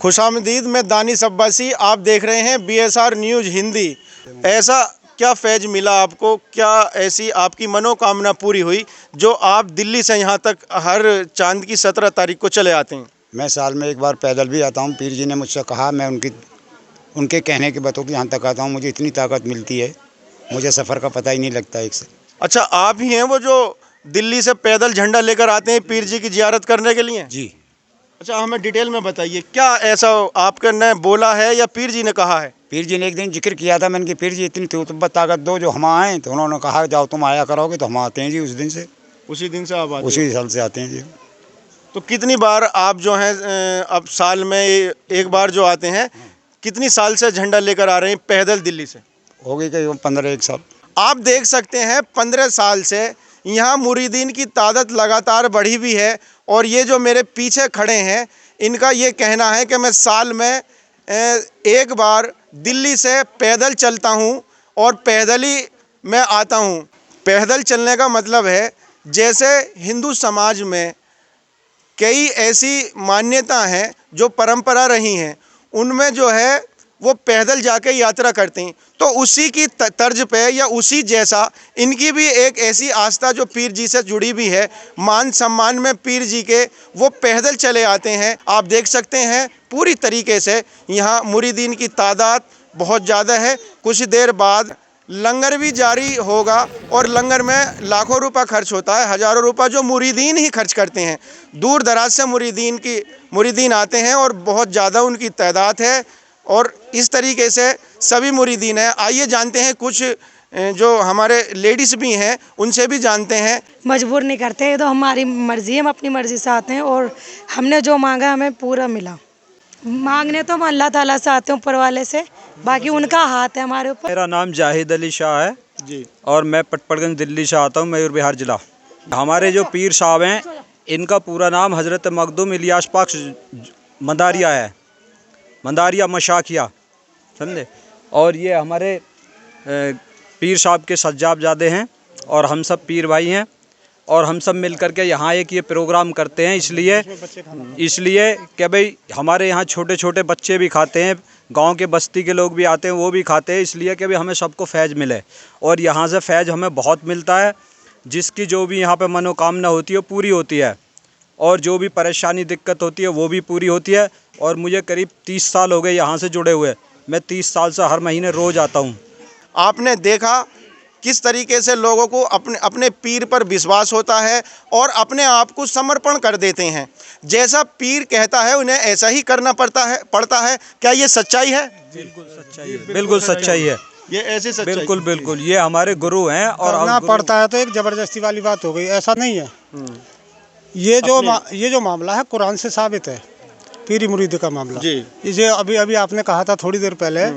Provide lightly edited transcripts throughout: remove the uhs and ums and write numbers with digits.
खुशामदीद, मैं दानिश अब्बासी, आप देख रहे हैं BSR न्यूज़ हिंदी। ऐसा क्या फैज़ मिला आपको, क्या ऐसी आपकी मनोकामना पूरी हुई जो आप दिल्ली से यहाँ तक हर चांद की 17 तारीख को चले आते हैं? मैं साल में एक बार पैदल भी आता हूँ। पीर जी ने मुझसे कहा, मैं उनके कहने के बतौर यहाँ तक आता हूँ। मुझे इतनी ताकत मिलती है, मुझे सफ़र का पता ही नहीं लगता एक से। अच्छा, आप ही हैं वो जो दिल्ली से पैदल झंडा लेकर आते हैं पीर जी की ज़ियारत करने के लिए? जी। अच्छा, हमें डिटेल में बताइए, क्या ऐसा आपके ने बोला है या पीर जी ने कहा है? पीर जी ने एक दिन जिक्र किया था। मैंने कि पीर जी इतनी तुब्बत ताकत दो जो हम आएँ, तो उन्होंने कहा जाओ तुम आया करोगे, तो हम आते हैं जी। उस दिन से, उसी दिन से आप आते हैं? उसी साल से आते हैं जी। तो कितनी बार आप जो हैं अब साल में एक बार जो आते हैं, कितनी साल से झंडा लेकर आ रहे हैं पैदल दिल्ली से? हो गई कहीं 15 साल। आप देख सकते हैं 15 साल से यहाँ मुरीदीन की तादाद लगातार बढ़ी हुई है। और ये जो मेरे पीछे खड़े हैं, इनका ये कहना है कि मैं साल में एक बार दिल्ली से पैदल चलता हूँ और पैदल ही मैं आता हूँ। पैदल चलने का मतलब है, जैसे हिंदू समाज में कई ऐसी मान्यता हैं जो परंपरा रही हैं, उनमें जो है वो पैदल जाके यात्रा करते हैं, तो उसी की तर्ज पे या उसी जैसा इनकी भी एक ऐसी आस्था जो पीर जी से जुड़ी भी है, मान सम्मान में पीर जी के वो पैदल चले आते हैं। आप देख सकते हैं पूरी तरीके से यहाँ मुरीदीन की तादाद बहुत ज़्यादा है। कुछ देर बाद लंगर भी जारी होगा और लंगर में लाखों रुपए खर्च होता है, हज़ारों रुपए जो मुरीदीन ही खर्च करते हैं। दूर दराज से मुरीदीन आते हैं और बहुत ज़्यादा उनकी तादाद है और इस तरीके से सभी मुरीदीन हैं। आइए जानते हैं, कुछ जो हमारे लेडीज़ भी हैं उनसे भी जानते हैं। मजबूर नहीं करते, ये तो हमारी मर्ज़ी है, हम अपनी मर्ज़ी से आते हैं और हमने जो मांगा हमें पूरा मिला। मांगने तो हम अल्लाह ताला से आते हैं, ऊपर वाले से, बाकी उनका हाथ है हमारे ऊपर। मेरा नाम जाहिद अली शाह है जी, और मैं पटपड़गंज दिल्ली से आता हूँ, मयूर विहार जिला। हमारे जो पीर साहब हैं, इनका पूरा नाम हज़रत मखदूम इलियास पाक मंदारिया है, मंदारिया मशाकिया, समझे। और ये हमारे पीर साहब के सज्जाबजादे हैं और हम सब पीर भाई हैं और हम सब मिल कर के यहाँ एक ये प्रोग्राम करते हैं, इसलिए कि भाई हमारे यहाँ छोटे छोटे बच्चे भी खाते हैं, गांव के बस्ती के लोग भी आते हैं, वो भी खाते हैं, इसलिए कि भाई हमें सबको फैज़ मिले। और यहाँ से फैज़ हमें बहुत मिलता है, जिसकी जो भी यहाँ पे मनोकामना होती है वो पूरी होती है और जो भी परेशानी दिक्कत होती है वो भी पूरी होती है। और मुझे करीब 30 साल हो गए यहाँ से जुड़े हुए। मैं 30 साल से हर महीने रोज़ आता हूँ। आपने देखा किस तरीके से लोगों को अपने पीर पर विश्वास होता है और अपने आप को समर्पण कर देते हैं। जैसा पीर कहता है उन्हें ऐसा ही करना पड़ता है। क्या ये सच्चाई है? बिल्कुल सच्चाई है, बिल्कुल सच्चाई है, ये ऐसी सच्चाई? बिल्कुल बिल्कुल, ये हमारे गुरु हैं और करना पड़ता है तो एक ज़बरदस्ती वाली बात हो गई, ऐसा नहीं है। ये जो मामला है कुरान से साबित है, पीरी मुरीद का मामला जी। इसे अभी आपने कहा था थोड़ी देर पहले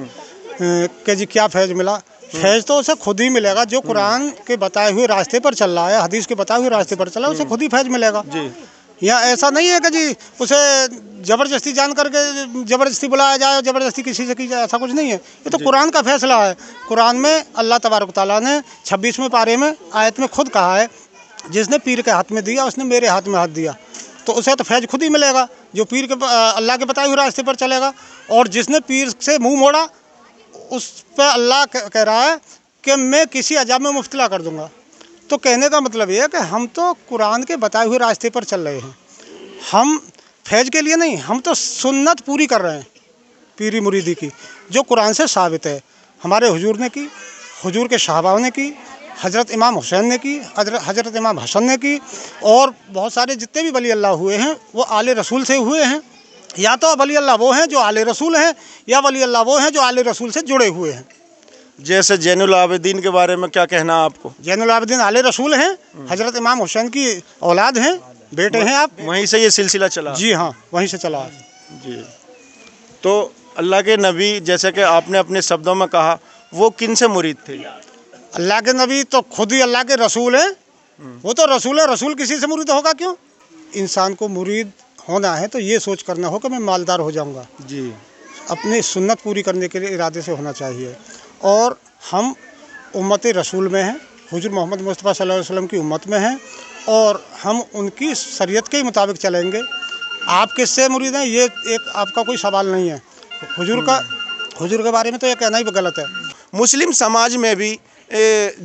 कि जी क्या फैज़ मिला। फैज़ तो उसे खुद ही मिलेगा जो कुरान के बताए हुए रास्ते पर चल रहा है, हदीस के बताए हुए रास्ते पर चला, उसे खुद ही फैज़ मिलेगा जी। या ऐसा नहीं है कि जी उसे ज़बरदस्ती जान करके ज़बरदस्ती बुलाया जाए, ज़बरदस्ती किसी से की जाए, ऐसा कुछ नहीं है। ये तो कुरान का फैसला है। कुरान में अल्लाह तबारक तआला ने 26वें पारे में आयत में खुद कहा है, जिसने पीर के हाथ में दिया उसने मेरे हाथ में हाथ दिया, तो उसे तो फैज़ खुद ही मिलेगा जो पीर के अल्लाह के बताए हुए रास्ते पर चलेगा। और जिसने पीर से मुंह मोड़ा उस पर अल्लाह कह रहा है कि मैं किसी अजाब में मुब्तला कर दूंगा। तो कहने का मतलब ये है कि हम तो कुरान के बताए हुए रास्ते पर चल रहे हैं, हम फैज़ के लिए नहीं, हम तो सुन्नत पूरी कर रहे हैं पीरी मुरीदी की, जो कुरान से साबित है। हमारे हुजूर ने की, हुजूर के सहाबाओं ने की, हज़रत इमाम हुसैन ने की, हज़रत इमाम हसन ने की, और बहुत सारे जितने भी वली अल्लाह हुए हैं वो आले रसूल से हुए हैं। या तो वली अल्लाह वो हैं जो आले रसूल हैं, या वली अल्लाह वो हैं जो आले रसूल से जुड़े हुए हैं। जैसे जैनुल आबिदीन के बारे में क्या कहना आपको? जैनुल आबिदीन आले रसूल हैं, हज़रत इमाम हुसैन की औलाद हैं, बेटे हैं। आप वहीं से ये सिलसिला चला? जी हाँ, वहीं से चला जी। तो अल्लाह के नबी, जैसे कि आपने अपने शब्दों में कहा, वो किन से मुरीद थे? अल्लाह के नबी तो खुद ही अल्लाह के रसूल हैं। वो तो रसूल है, रसूल किसी से मुरीद होगा क्यों? इंसान को मुरीद होना है तो ये सोच करना हो कि मैं मालदार हो जाऊंगा जी, अपनी सुन्नत पूरी करने के लिए इरादे से होना चाहिए। और हम उम्मत रसूल में हैं, हुजूर मोहम्मद मुस्तफ़ा सल्लल्लाहु अलैहि वसल्लम की उम्मत में हैं और हम उनकी शरीयत के ही मुताबिक चलेंगे। आप किससे मुरीद हैं ये एक आपका कोई सवाल नहीं है। हुजूर के बारे में तो ये कहना ही गलत है। मुस्लिम समाज में भी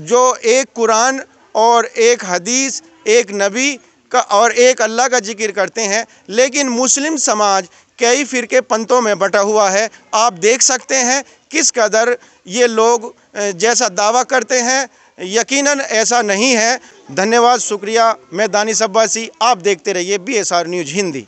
जो एक कुरान और एक हदीस, एक नबी का और एक अल्लाह का जिक्र करते हैं, लेकिन मुस्लिम समाज कई फ़िरके पंथों में बटा हुआ है। आप देख सकते हैं किस कदर ये लोग जैसा दावा करते हैं यकीनन ऐसा नहीं है। धन्यवाद, शुक्रिया। मैं दानिश अब्बासी, आप देखते रहिए BSR न्यूज़ हिंदी।